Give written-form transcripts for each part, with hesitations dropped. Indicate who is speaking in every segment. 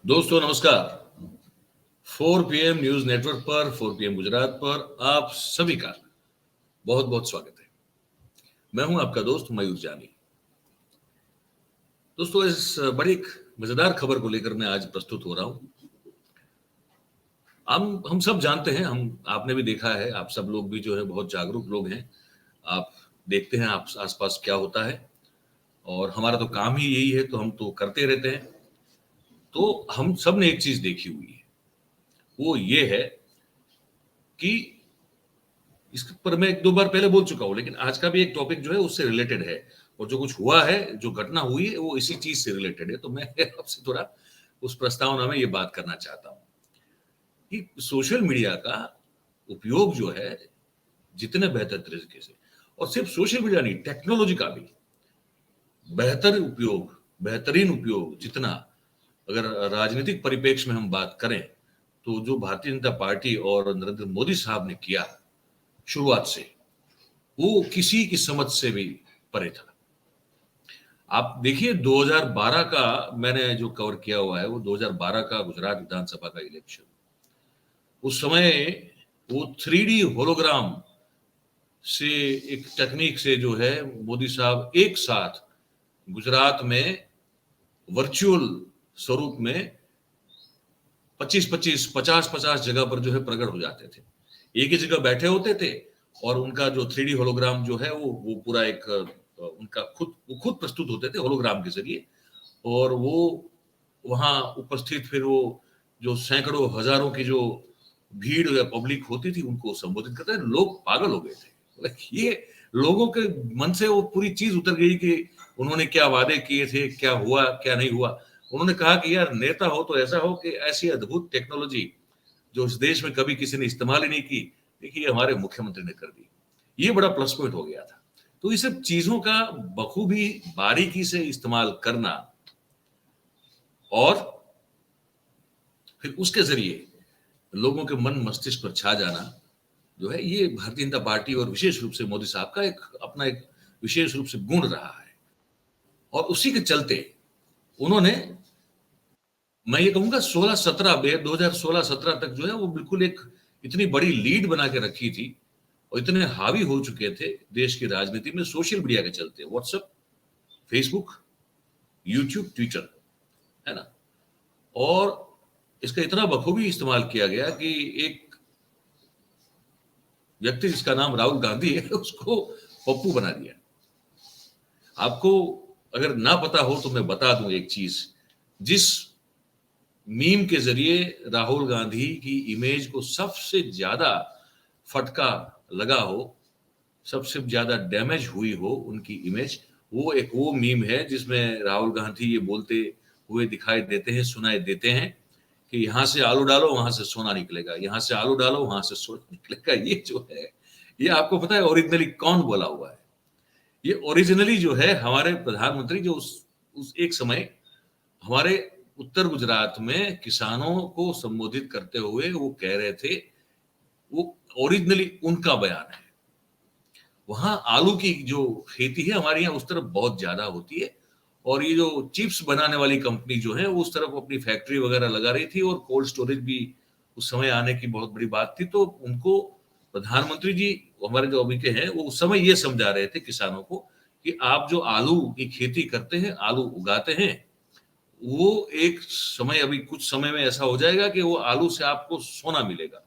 Speaker 1: दोस्तों नमस्कार। 4 PM news network पर 4 PM गुजरात पर आप सभी का बहुत बहुत स्वागत है। मैं हूं आपका दोस्त मयूर जानी। दोस्तों इस बड़ी एक मजेदार खबर को लेकर मैं आज प्रस्तुत हो रहा हूं। हम सब जानते हैं, हम आपने भी देखा है, आप सब लोग भी जो है बहुत जागरूक लोग हैं। आप देखते हैं आप आसपास क्या होता है और हमारा तो काम ही यही है, तो हम तो करते रहते हैं। तो हम सब ने एक चीज देखी हुई है, वो ये है कि इस पर मैं 1-2 बार पहले बोल चुका हूँ, लेकिन आज का भी एक टॉपिक जो है उससे रिलेटेड है और जो कुछ हुआ है, जो घटना हुई है, वो इसी चीज से रिलेटेड है। तो मैं आपसे थोड़ा उस प्रस्तावना में ये बात करना चाहता हूँ कि सोशल मीडिया का उपयोग जो है जितने बेहतर तरीके से, और सिर्फ सोशल मीडिया नहीं, टेक्नोलॉजी का भी बेहतर उपयोग, बेहतरीन उपयोग जितना, अगर राजनीतिक परिप्रेक्ष्य में हम बात करें तो जो भारतीय जनता पार्टी और नरेंद्र मोदी साहब ने किया शुरुआत से, वो किसी की समझ से भी परे था। आप देखिए 2012 का मैंने जो कवर किया हुआ है, वो 2012 का गुजरात विधानसभा का इलेक्शन। उस समय वो 3D होलोग्राम से एक टेक्निक से जो है मोदी साहब एक साथ गुजरात में वर्चुअल स्वरूप में 25-25, 50-50 जगह पर जो है प्रकट हो जाते थे। एक ही जगह बैठे होते थे और उनका जो 3D होलोग्राम जो है वो पूरा एक उनका खुद प्रस्तुत होते थे होलोग्राम के जरिए, और वो वहां उपस्थित फिर वो जो सैकड़ों हजारों की जो भीड़ या पब्लिक होती थी उनको संबोधित करते थे। लोग पागल हो गए थे। ये लोगों के मन से वो पूरी चीज उतर गई कि उन्होंने क्या वादे किए थे, क्या हुआ क्या नहीं हुआ। उन्होंने कहा कि यार नेता हो तो ऐसा हो कि ऐसी अद्भुत टेक्नोलॉजी जो इस देश में कभी किसी ने इस्तेमाल ही नहीं की, देखिए हमारे मुख्यमंत्री ने कर दी। ये बड़ा प्लस पॉइंट हो गया था। तो ये सब चीजों का बखूबी बारीकी से इस्तेमाल करना और फिर उसके जरिए लोगों के मन मस्तिष्क पर छा जाना जो है, ये भारतीय जनता पार्टी और विशेष रूप से मोदी साहब का एक अपना एक विशेष रूप से गुण रहा है। और उसी के चलते उन्होंने, मैं ये कहूंगा 16-17 2016-17 तक जो है वो बिल्कुल एक इतनी बड़ी लीड बना के रखी थी और इतने हावी हो चुके थे देश की राजनीति में सोशल मीडिया के चलते। व्हाट्सएप, फेसबुक, यूट्यूब, ट्विटर, है ना। और इसका इतना बखूबी इस्तेमाल किया गया कि एक व्यक्ति जिसका नाम राहुल गांधी है उसको पप्पू बना दिया। आपको अगर ना पता हो तो मैं बता दूं एक चीज, जिस मीम के जरिए राहुल गांधी की इमेज को सबसे ज्यादा फटका लगा हो, सबसे ज्यादा डैमेज हुई हो उनकी इमेज, वो मीम है जिसमें राहुल गांधी ये बोलते हुए दिखाई देते हैं, सुनाई देते हैं कि यहां से आलू डालो वहां से सोना निकलेगा, यहां से आलू डालो वहां से सोना निकलेगा। ये जो है, ये आपको पता है ओरिजिनली कौन बोला हुआ है? ये ओरिजिनली जो है हमारे प्रधानमंत्री, जो उस एक समय हमारे उत्तर गुजरात में किसानों को संबोधित करते हुए वो कह रहे थे, वो ओरिजिनली उनका बयान है। वहां आलू की जो खेती है हमारे यहाँ उस तरफ बहुत ज्यादा होती है, और ये जो चिप्स बनाने वाली कंपनी जो है वो उस तरफ अपनी फैक्ट्री वगैरह लगा रही थी और कोल्ड स्टोरेज भी उस समय आने की बहुत बड़ी बात थी। तो उनको प्रधानमंत्री जी, हमारे जो अभी के हैं, वो उस समय ये समझा रहे थे किसानों को कि आप जो आलू की खेती करते हैं, आलू उगाते हैं, वो एक समय, अभी कुछ समय में ऐसा हो जाएगा कि वो आलू से आपको सोना मिलेगा।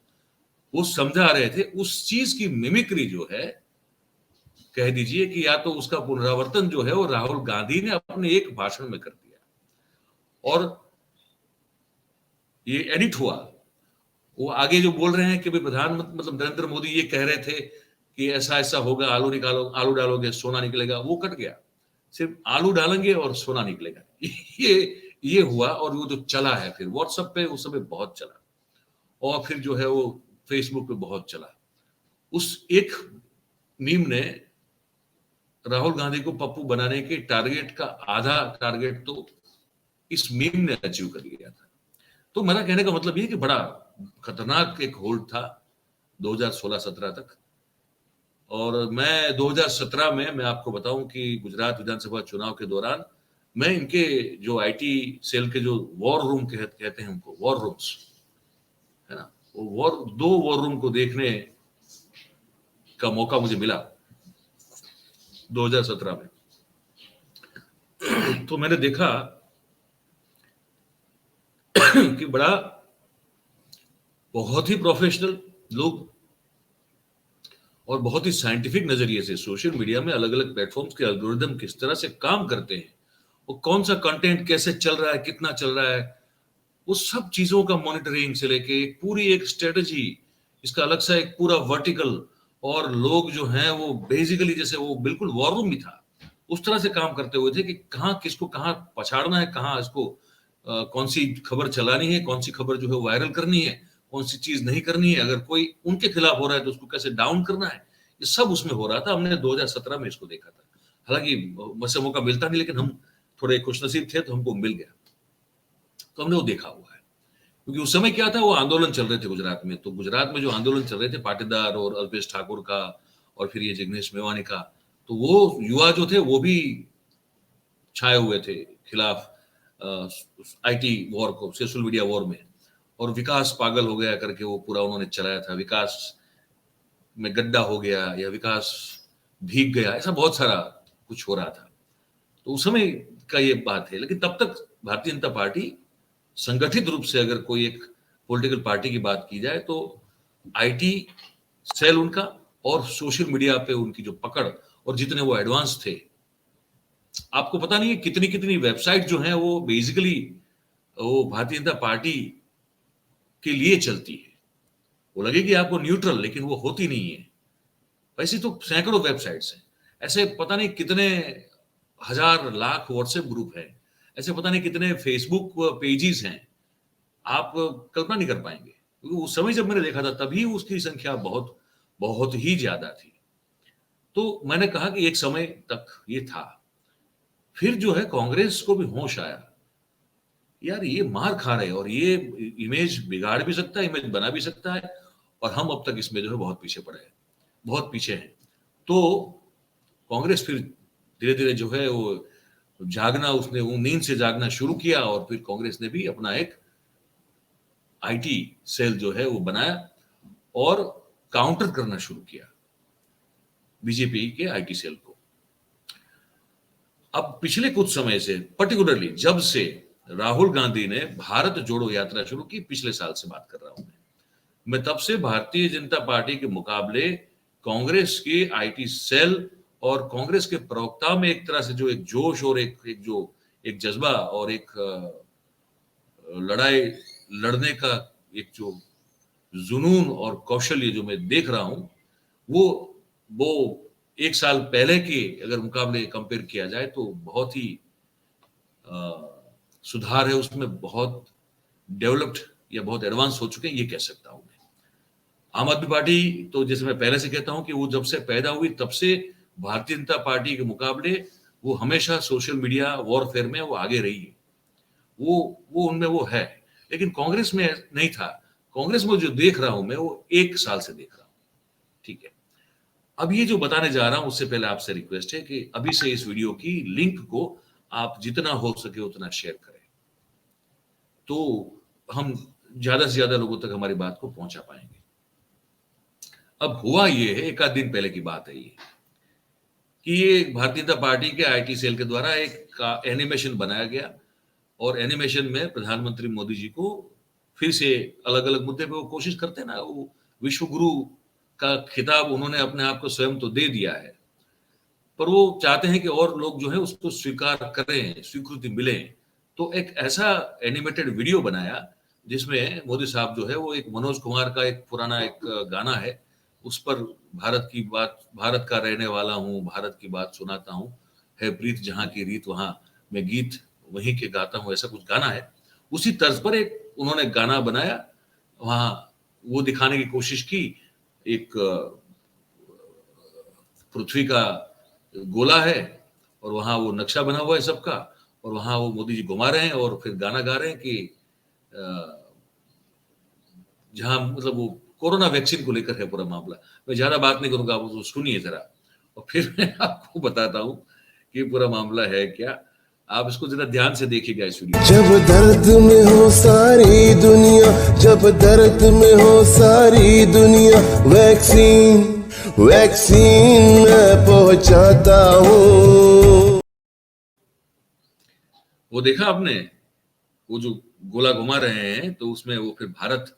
Speaker 1: वो समझा रहे थे। उस चीज की मिमिक्री जो है, कह दीजिए कि या तो उसका पुनरावर्तन जो है वो राहुल गांधी ने अपने एक भाषण में कर दिया और ये एडिट हुआ। वो आगे जो बोल रहे हैं कि भाई प्रधानमंत्री मतलब नरेंद्र मोदी ये कह रहे थे कि ऐसा ऐसा होगा, आलू निकालो, आलू डालोगे सोना निकलेगा, वो कट गया। सिर्फ आलू डालेंगे और सोना निकलेगा। ये हुआ और वो जो चला है फिर व्हाट्सएप पे उस समय बहुत चला, और फिर जो है वो फेसबुक पे बहुत चला। उस एक मीम ने राहुल गांधी को पप्पू बनाने के टारगेट का आधा टारगेट तो इस मीम ने अचीव कर लिया था। तो मेरा कहने का मतलब ये कि बड़ा खतरनाक एक होल्ड था 2016-17 तक। और मैं 2017 में, मैं आपको बताऊं कि गुजरात विधानसभा चुनाव के दौरान मैं इनके जो आईटी सेल के जो वॉर रूम कहते हैं उनको, वॉर रूम्स, है ना, वो दो वॉर रूम को देखने का मौका मुझे मिला 2017 में। तो मैंने देखा कि बहुत ही प्रोफेशनल लोग और बहुत ही साइंटिफिक नजरिए से सोशल मीडिया में अलग अलग प्लेटफॉर्म्स के एल्गोरिदम किस तरह से काम करते हैं, वो कौन सा कंटेंट कैसे चल रहा है, कितना चल रहा है, वो सब चीजों का मॉनिटरिंग से लेके पूरी एक स्ट्रेटजी, इसका अलग सा एक पूरा वर्टिकल, और लोग जो हैं वो बेसिकली जैसे वो बिल्कुल वॉर रूम भी था उस तरह से काम करते हुए थे कि कहाँ किसको कहाँ पछाड़ना है, कहाँ इसको कौन सी खबर चलानी है, कौन सी खबर जो है वायरल करनी है, कौन सी चीज नहीं करनी है, अगर कोई उनके खिलाफ हो रहा है तो उसको कैसे डाउन करना है, ये सब उसमें हो रहा था। हमने 2017 में इसको देखा था, हालांकि मुझसे मौका मिलता नहीं, लेकिन हम थोड़े खुशनसीब थे तो हमको मिल गया, तो हमने वो देखा हुआ है। क्योंकि उस समय क्या था, वो आंदोलन चल रहे थे गुजरात में, तो गुजरात में जो आंदोलन चल रहे थे पाटीदार और अल्पेश ठाकुर का और फिर ये जिग्नेश मेवानी का, तो वो युवा जो थे वो भी छाए हुए थे खिलाफ आईटी वॉर को, सोशल मीडिया वॉर में। और विकास पागल हो गया करके वो पूरा उन्होंने चलाया था, विकास में गड्ढा हो गया या विकास भीग गया, ऐसा बहुत सारा कुछ हो रहा था। तो उस समय का ये बात है, लेकिन तब तक भारतीय जनता पार्टी संगठित रूप से, अगर कोई एक पॉलिटिकल पार्टी की बात की जाए तो आईटी सेल उनका और सोशल मीडिया पे उनकी जो पकड़ और जितने वो एडवांस थे, आपको पता नहीं है कितनी कितनी वेबसाइट जो है वो बेसिकली वो भारतीय जनता पार्टी के लिए चलती है। वो लगेगी आपको न्यूट्रल, लेकिन वो होती नहीं है। वैसे तो सैकड़ों वेबसाइट्स हैं, ऐसे पता नहीं कितने हजार लाख व्हाट्सएप ग्रुप है, ऐसे पता नहीं कितने फेसबुक पेजेस हैं, आप कल्पना नहीं कर पाएंगे। क्योंकि उस समय जब मैंने देखा था तभी उसकी संख्या बहुत बहुत ही ज्यादा थी। तो मैंने कहा कि एक समय तक ये था, फिर जो है कांग्रेस को भी होश आया, यार ये मार खा रहे हैं और ये इमेज बिगाड़ भी सकता है, इमेज बना भी सकता है, और हम अब तक इसमें जो है बहुत पीछे पड़े हैं, बहुत पीछे हैं। तो कांग्रेस फिर धीरे धीरे जो है वो जागना, उसने वो नींद से जागना शुरू किया, और फिर कांग्रेस ने भी अपना एक आईटी सेल जो है वो बनाया और काउंटर करना शुरू किया बीजेपी के आईटी सेल को। अब पिछले कुछ समय से, पर्टिकुलरली जब से राहुल गांधी ने भारत जोड़ो यात्रा शुरू की, पिछले साल से बात कर रहा हूं मैं, तब से भारतीय जनता पार्टी के मुकाबले कांग्रेस के आईटी सेल और कांग्रेस के प्रवक्ता में एक तरह से जो एक जोश और एक जज्बा और एक लड़ाई लड़ने का एक जो जुनून और कौशल्य जो मैं देख रहा हूं, वो एक साल पहले के अगर मुकाबले कंपेयर किया जाए तो बहुत ही सुधार है उसमें, बहुत डेवलप्ड या बहुत एडवांस हो चुके हैं, ये कह सकता हूं मैं। आम आदमी पार्टी तो जैसे मैं पहले से कहता हूं कि वो जब से पैदा हुई तब से भारतीय जनता पार्टी के मुकाबले वो हमेशा सोशल मीडिया वॉरफेयर में वो आगे रही है, वो उनमें वो है। लेकिन कांग्रेस में नहीं था। कांग्रेस में जो देख रहा हूं मैं वो एक साल से देख रहा हूं, ठीक है। अब ये जो बताने जा रहा हूं उससे पहले आपसे रिक्वेस्ट है कि अभी से इस वीडियो की लिंक को आप जितना हो सके उतना शेयर करें, तो हम ज्यादा से ज्यादा लोगों तक हमारी बात को पहुंचा पाएंगे। अब हुआ ये है, एक आध दिन पहले की बात है ये, कि ये भारतीय जनता पार्टी के आईटी सेल के द्वारा एक एनिमेशन बनाया गया, और एनिमेशन में प्रधानमंत्री मोदी जी को फिर से अलग अलग मुद्दे पे वो कोशिश करते हैं ना, वो विश्व गुरु का खिताब उन्होंने अपने आप को स्वयं तो दे दिया है, पर वो चाहते हैं कि और लोग जो है उसको स्वीकार करें, स्वीकृति मिले। तो एक ऐसा एनिमेटेड वीडियो बनाया जिसमें मोदी साहब जो है वो एक मनोज कुमार का एक पुराना एक गाना है, उस पर भारत की बात, भारत का रहने वाला हूँ, भारत की बात सुनाता हूँ, है प्रीत जहाँ की रीत वहां मैं गीत वहीं के गाता हूँ, ऐसा कुछ गाना है। उसी तर्ज पर एक उन्होंने गाना बनाया, वहां वो दिखाने की कोशिश की, एक पृथ्वी का गोला है और वहां वो नक्शा बना हुआ है सबका, और वहां वो मोदी जी घुमा रहे हैं और फिर गाना गा रहे हैं कि जहां मतलब वो कोरोना वैक्सीन को लेकर है पूरा मामला। मैं ज्यादा बात नहीं करूंगा, आप उसको सुनिए जरा और फिर मैं आपको बताता हूं कि पूरा मामला है क्या। आप इसको जरा ध्यान से देखिएगा इस वीडियो।
Speaker 2: जब दर्द में हो सारी दुनिया, जब दर्द में हो सारी दुनिया, वैक्सीन वैक्सीन मैं पहुंचाता हूँ।
Speaker 1: वो देखा आपने, वो जो गोला घुमा रहे हैं तो उसमें वो फिर भारत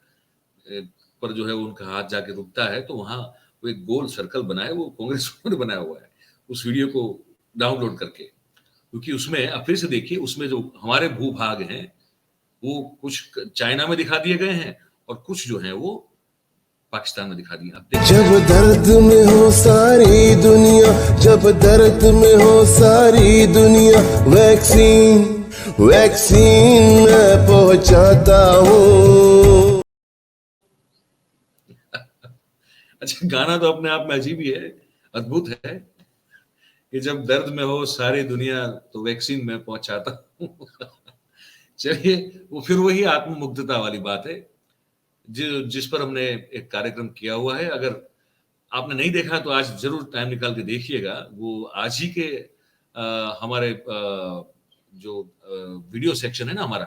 Speaker 1: पर जो है उनका हाथ जाके रुकता है, तो वहां वो एक गोल सर्कल बना है, वो कांग्रेस ने बनाया हुआ है उस वीडियो को डाउनलोड करके। क्योंकि उसमें आप फिर से देखिए, उसमें जो हमारे भूभाग हैं वो कुछ चाइना में दिखा दिए गए हैं और कुछ जो है वो पाकिस्तान में दिखा दिए। आप
Speaker 2: जब दर्द में हो सारी दुनिया, जब दर्द में हो सारी दुनिया, वैक्सीन वैक्सीन मैं पहुंचाता हूँ।
Speaker 1: अच्छा, गाना तो अपने आप में अजीब ही है, अद्भुत है कि जब दर्द में हो सारी दुनिया तो वैक्सीन में पहुंचाता हूँ। चलिए, वो फिर वही आत्ममुग्धता वाली बात है जिस पर हमने एक कार्यक्रम किया हुआ है। अगर आपने नहीं देखा तो आज जरूर टाइम निकाल के देखिएगा। वो आज ही के हमारे जो वीडियो सेक्शन है ना, हमारा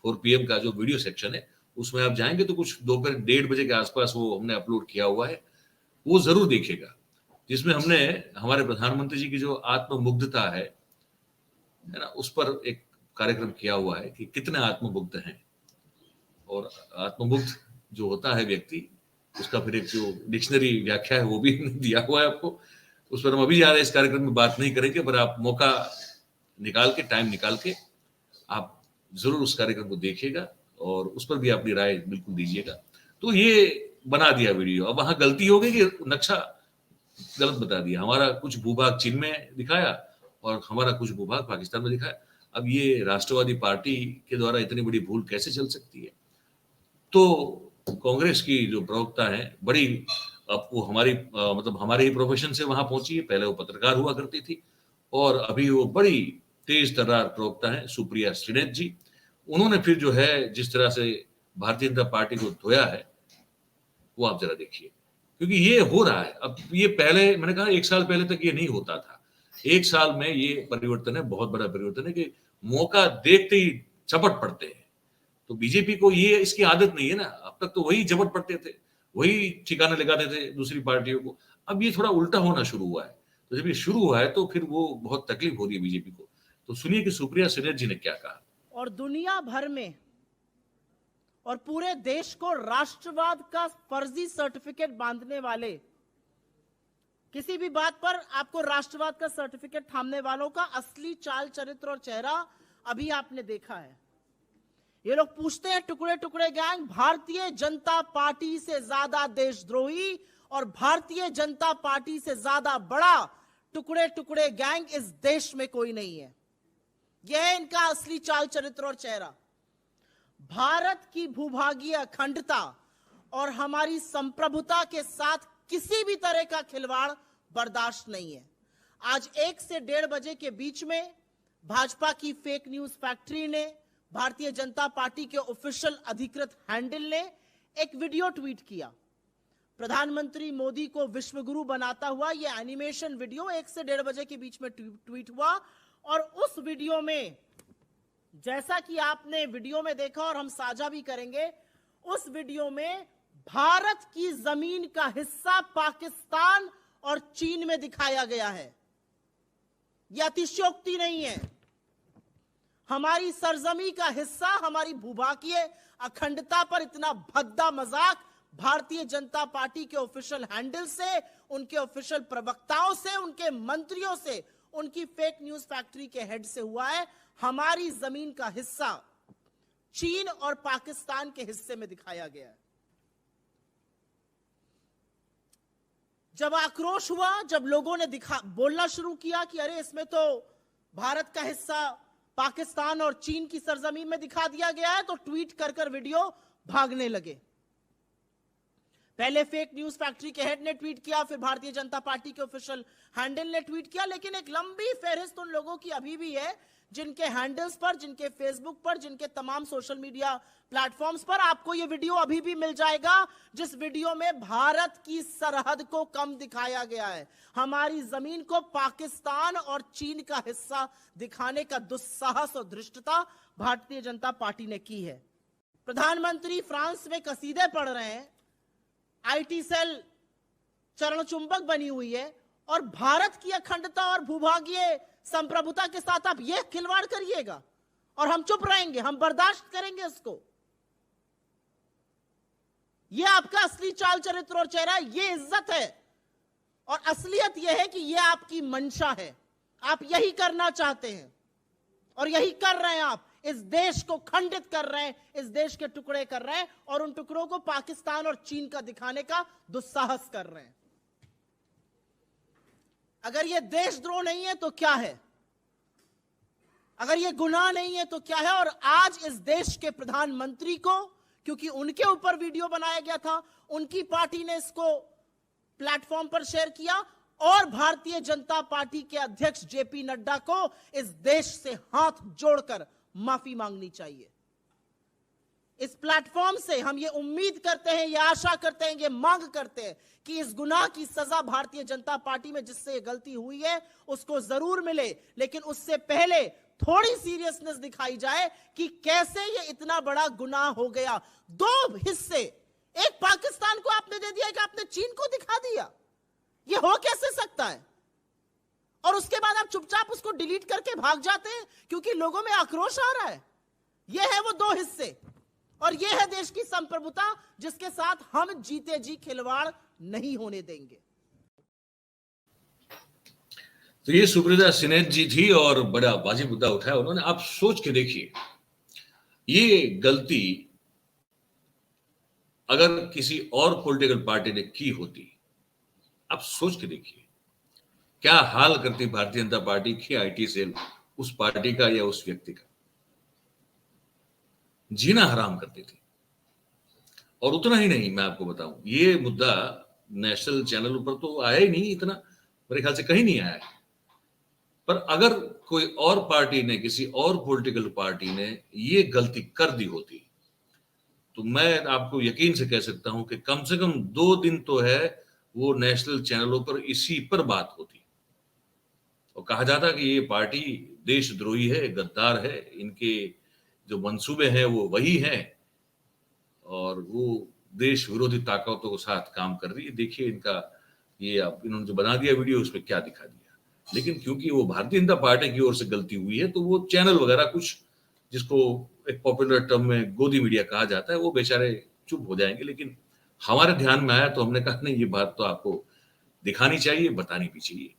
Speaker 1: 4 PM का जो वीडियो सेक्शन है, उसमें आप जाएंगे तो कुछ दोपहर 1:30 बजे के आसपास वो हमने अपलोड किया हुआ है, वो जरूर देखिएगा। जिसमें हमने हमारे प्रधानमंत्री जी की जो आत्ममुग्धता है ना, उस पर एक कार्यक्रम किया हुआ है कि कितने आत्ममुग्ध हैं। और आत्ममुग्ध जो होता है व्यक्ति, उसका फिर एक जो डिक्शनरी व्याख्या है वो भी दिया हुआ है आपको। उस पर हम अभी ज्यादा इस कार्यक्रम में बात नहीं करेंगे, पर आप मौका निकाल के, टाइम निकाल के आप जरूर उस कार्यक्रम को देखिएगा और उस पर भी अपनी राय बिल्कुल दीजिएगा। तो ये बना दिया वीडियो। अब वहां गलती हो गई कि नक्शा गलत बता दिया, हमारा कुछ भूभाग चीन में दिखाया और हमारा कुछ भूभाग पाकिस्तान में दिखाया। अब ये राष्ट्रवादी पार्टी के द्वारा इतनी बड़ी भूल कैसे चल सकती है? तो कांग्रेस की जो प्रवक्ता है, बड़ी, अब वो हमारी मतलब हमारे ही प्रोफेशन से वहां पहुंची है। पहले वो पत्रकार हुआ करती थी और अभी वो बड़ी तेज तर्रार प्रवक्ता है, सुप्रिया श्रीनेत जी। उन्होंने फिर जो है जिस तरह से भारतीय जनता पार्टी को धोया है, वो आप जरा देखिए। क्योंकि ये हो रहा है अब, ये पहले मैंने कहा 1 साल पहले तक ये नहीं होता था। 1 साल में ये परिवर्तन है, बहुत बड़ा परिवर्तन है कि मौका देखते ही झपट पड़ते हैं। तो बीजेपी को ये इसकी आदत नहीं है ना, अब तक तो वही झपट पड़ते थे, वही ठिकाने लगाते थे दूसरी पार्टियों को। अब ये थोड़ा उल्टा होना शुरू हुआ है, तो जब ये शुरू हुआ है तो फिर वो बहुत तकलीफ हो रही है बीजेपी को। तो सुनिए कि सुप्रिया श्रीनेत जी ने क्या कहा।
Speaker 3: और दुनिया भर में और पूरे देश को राष्ट्रवाद का फर्जी सर्टिफिकेट बांधने वाले, किसी भी बात पर आपको राष्ट्रवाद का सर्टिफिकेट थामने वालों का असली चाल चरित्र और चेहरा अभी आपने देखा है। ये लोग पूछते हैं टुकड़े टुकड़े गैंग, भारतीय जनता पार्टी से ज्यादा देशद्रोही और भारतीय जनता पार्टी से ज्यादा बड़ा टुकड़े टुकड़े गैंग इस देश में कोई नहीं है। यह है इनका असली चाल चरित्र और चेहरा। भारत की भूभागीय अखंडता और हमारी संप्रभुता के साथ किसी भी तरह का खिलवाड़ बर्दाश्त नहीं है। आज 1 से 1:30 बजे के बीच में भाजपा की फेक न्यूज फैक्ट्री ने, भारतीय जनता पार्टी के ऑफिशियल अधिकृत हैंडल ने एक वीडियो ट्वीट किया। प्रधानमंत्री मोदी को विश्वगुरु बनाता हुआ यह एनिमेशन वीडियो 1 से 1:30 बजे के बीच में ट्वीट हुआ। और उस वीडियो में, जैसा कि आपने वीडियो में देखा और हम साझा भी करेंगे, उस वीडियो में भारत की जमीन का हिस्सा पाकिस्तान और चीन में दिखाया गया है। यह अतिशयोक्ति नहीं है। हमारी सरजमी का हिस्सा, हमारी भूभागीय अखंडता पर इतना भद्दा मजाक भारतीय जनता पार्टी के ऑफिशियल हैंडल से, उनके ऑफिशियल प्रवक्ताओं से, उनके मंत्रियों से, उनकी फेक न्यूज फैक्ट्री के हेड से हुआ है। हमारी जमीन का हिस्सा चीन और पाकिस्तान के हिस्से में दिखाया गया है। जब आक्रोश हुआ, जब लोगों ने बोलना शुरू किया कि अरे इसमें तो भारत का हिस्सा पाकिस्तान और चीन की सरजमीन में दिखा दिया गया है, तो ट्वीट कर वीडियो भागने लगे। पहले फेक न्यूज फैक्ट्री के हेड ने ट्वीट किया, फिर भारतीय जनता पार्टी के ऑफिशियल हैंडल ने ट्वीट किया, लेकिन एक लंबी फहरिस्त उन लोगों की अभी भी है जिनके हैंडल्स पर, जिनके फेसबुक पर, जिनके तमाम सोशल मीडिया प्लेटफॉर्म्स पर आपको यह वीडियो अभी भी मिल जाएगा, जिस वीडियो में भारत की सरहद को कम दिखाया गया है। हमारी जमीन को पाकिस्तान और चीन का हिस्सा दिखाने का दुस्साहस और धृष्टता भारतीय जनता पार्टी ने की है। प्रधानमंत्री फ्रांस में कसीदे पढ़ रहे हैं, आईटी सेल चरण चुंबक बनी हुई है, और भारत की अखंडता और भूभागीय संप्रभुता के साथ आप यह खिलवाड़ करिएगा और हम चुप रहेंगे, हम बर्दाश्त करेंगे इसको? यह आपका असली चाल चरित्र और चेहरा, यह इज्जत है और असलियत यह है कि यह आपकी मंशा है, आप यही करना चाहते हैं और यही कर रहे हैं। आप इस देश को खंडित कर रहे हैं, इस देश के टुकड़े कर रहे हैं और उन टुकड़ों को पाकिस्तान और चीन का दिखाने का दुस्साहस कर रहे हैं। अगर यह देशद्रोह नहीं है तो क्या है? अगर यह गुनाह नहीं है तो क्या है? और आज इस देश के प्रधानमंत्री को, क्योंकि उनके ऊपर वीडियो बनाया गया था, उनकी पार्टी ने इसको प्लेटफॉर्म पर शेयर किया और भारतीय जनता पार्टी के अध्यक्ष जेपी नड्डा को इस देश से हाथ जोड़कर माफी मांगनी चाहिए। इस प्लेटफॉर्म से हम ये उम्मीद करते हैं, ये आशा करते हैं, ये मांग करते हैं कि इस गुनाह की सजा भारतीय जनता पार्टी में जिससे ये गलती हुई है उसको जरूर मिले, लेकिन उससे पहले थोड़ी सीरियसनेस दिखाई जाए कि कैसे ये इतना बड़ा गुनाह हो गया। दो हिस्से, एक पाकिस्तान को आपने दे दिया, एक आपने चीन को दिखा दिया। ये हो कैसे सकता है? और उसके बाद आप चुपचाप उसको डिलीट करके भाग जाते हैं क्योंकि लोगों में आक्रोश आ रहा है। ये है वो दो हिस्से और ये है देश की संप्रभुता जिसके साथ हम जीते जी खिलवाड़ नहीं होने देंगे।
Speaker 1: तो ये सुप्रीता सिन्हा जी थी और बड़ा वाजिब मुद्दा उठाया उन्होंने। आप सोच के देखिए, ये गलती अगर किसी और पॉलिटिकल पार्टी ने की होती, आप सोच के देखिए क्या हाल करती भारतीय जनता पार्टी की आईटी सेल उस पार्टी का या उस व्यक्ति का। जीना हराम करती थी। और उतना ही नहीं, मैं आपको बताऊं, ये मुद्दा नेशनल चैनल पर तो आया ही नहीं, इतना मेरे ख्याल से कहीं नहीं आया। पर अगर कोई और पार्टी ने, किसी और पॉलिटिकल पार्टी ने ये गलती कर दी होती तो मैं आपको यकीन से कह सकता हूं कि कम से कम 2 दिन तो है वो नेशनल चैनलों पर इसी पर बात होती और कहा जाता कि ये पार्टी देशद्रोही है, गद्दार है, इनके जो मंसूबे हैं वो वही हैं और वो देश विरोधी ताकतों के साथ काम कर रही है। देखिए इनका ये अब इन्होंने जो बना दिया वीडियो, उसमें क्या दिखा दिया। लेकिन क्योंकि वो भारतीय जनता पार्टी की ओर से गलती हुई है तो वो चैनल वगैरह, कुछ जिसको एक पॉपुलर टर्म में गोदी मीडिया कहा जाता है, वो बेचारे चुप हो जाएंगे। लेकिन हमारे ध्यान में आया तो हमने कहा नहीं, ये बात तो आपको दिखानी चाहिए, बतानी भी चाहिए।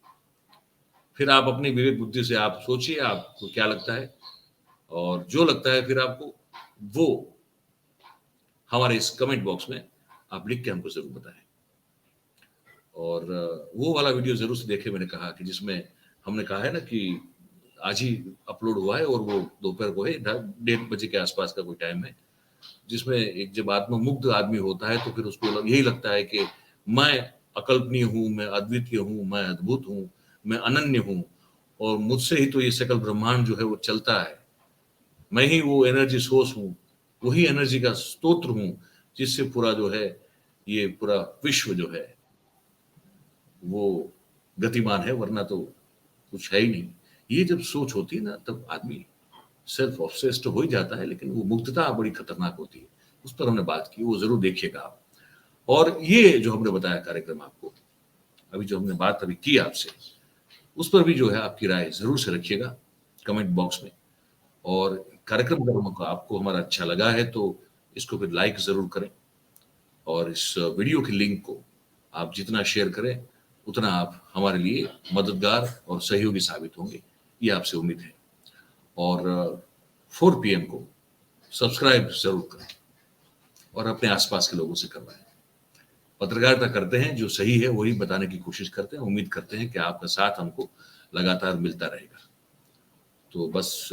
Speaker 1: फिर आप अपनी विवेक बुद्धि से आप सोचिए आपको क्या लगता है, और जो लगता है फिर आपको वो हमारे इस कमेंट बॉक्स में आप लिख के हमको जरूर बताएं। और वो वाला वीडियो जरूर से देखें, मैंने कहा कि जिसमें हमने कहा है ना कि आज ही अपलोड हुआ है और वो दोपहर को है, 1:30 बजे के आसपास का कोई टाइम है, जिसमें एक जब आत्ममुग्ध आदमी होता है तो फिर उसको यही लगता है कि मैं अकल्पनीय हूँ, मैं अद्वितीय हूँ, मैं अद्भुत हूँ, मैं अनन्य हूँ और मुझसे ही तो ये सकल ब्रह्मांड जो है वो चलता है। मैं ही वो एनर्जी सोर्स हूँ, वही एनर्जी का स्तोत्र हूँ जिससे पूरा जो है ये पूरा विश्व जो है वो गतिमान है, वरना तो कुछ है ही नहीं। ये जब सोच होती है ना तब आदमी सेल्फ ऑब्सेस्ड हो ही जाता है, लेकिन वो मुक्तता बड़ी खतरनाक होती है। उस पर हमने बात की, वो जरूर देखिएगा आप। और ये जो हमने बताया कार्यक्रम आपको, अभी जो हमने बात अभी की आपसे, उस पर भी जो है आपकी राय जरूर से रखिएगा कमेंट बॉक्स में। और कार्यक्रम अगर आपको हमारा अच्छा लगा है तो इसको फिर लाइक जरूर करें और इस वीडियो की लिंक को आप जितना शेयर करें उतना आप हमारे लिए मददगार और सहयोगी साबित होंगे, ये आपसे उम्मीद है। और 4 PM को सब्सक्राइब जरूर करें और अपने आसपास के लोगों से करवाएं। पत्रकारिता करते हैं, जो सही है वही बताने की कोशिश करते हैं। उम्मीद करते हैं कि आपका साथ हमको लगातार मिलता रहेगा। तो बस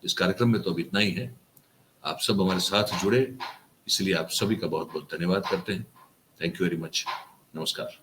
Speaker 1: इस कार्यक्रम में तो अब इतना ही है। आप सब हमारे साथ जुड़े, इसलिए आप सभी का बहुत बहुत धन्यवाद करते हैं। Thank you very much. नमस्कार।